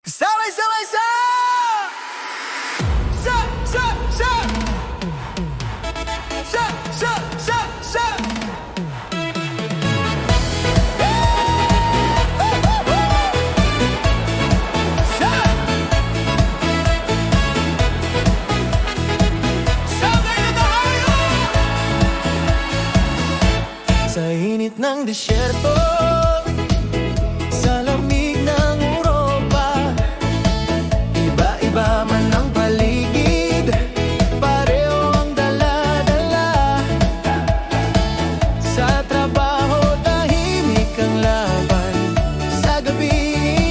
Sabay-sabay sa sa sa sa sa sa sa sa sabay na tayo sa init ng disyerto, sa lamig ng Europa, iba-iba man ang paligid, pareho ang dala-dala. Sa trabaho, tahimik ang laban, sa gabi,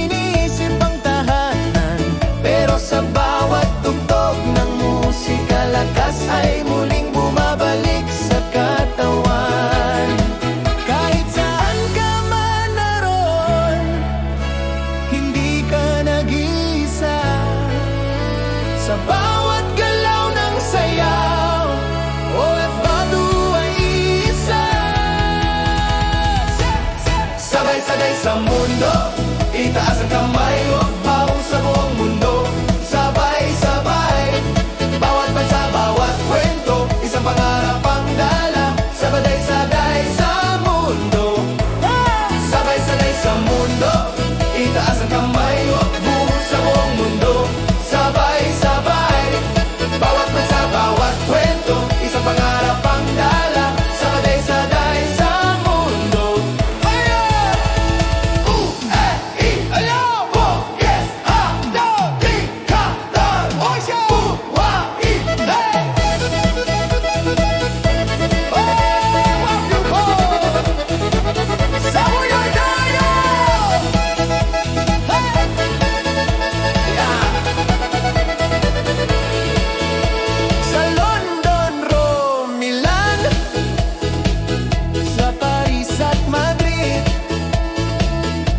iniisip ang tahanan. Pero sa bawat tugtog ng musika, lakas ay muling bumabalik sa katawan. Kahit saan ka man naroon, hindi ka nag-iisa. Sa bawat galaw ng sayaw, OFW ay isa. Sabay-sabay sa mundo, itaas ang kamay, huwag pawang sa buong mundo. Sabay-sabay, bawat bansa, bawat kwento, isang pangarap ang dala. Sabay-sabay sa mundo, sabay-sabay sa mundo, itaas ang kamay, huwag buhos sa buong mundo. Sabay-sabay, bawat bansa, bawat kwento, isang pangarap ang dala. Sabay-sabay sa mundo. Yes, di ka lang. Sabuyan tayo! Sa London, Rome, Milan, sa Paris at Madrid,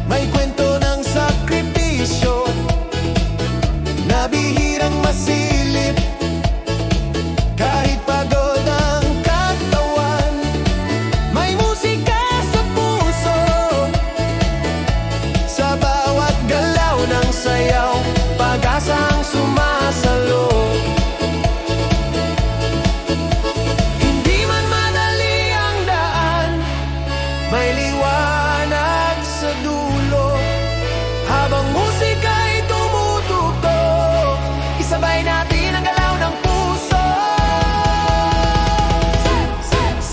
may kwento ng sakripisyo na bihirang masilip. Kahit pagod ang katawan, may musika sa puso. Sa bawat galaw ng sayaw, pag-asang sumasalo. Hindi man madali ang daan, may liwanag sa dulo. Habang musika'y tumutugtog, isabay natin ang galaw ng puso.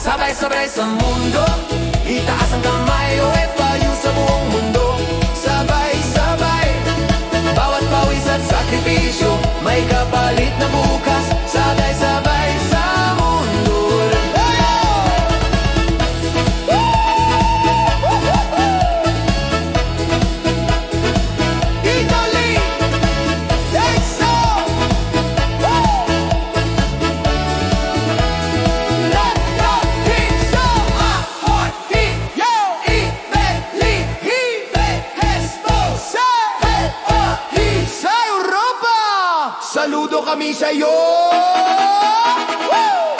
Sabay-sabay sa mundo, itaas ang kamay, OFW sa buong mundo. Sabay-sabay, bawat pawis at sakripisyo, may kapalit na bukas. Sabay-sabay sa mundo. Italy, Texas, London, Pizza, Ahorti, yo, Ibeli, Ibehesto, sa Europa. Saludo kami sa'yo. Woo!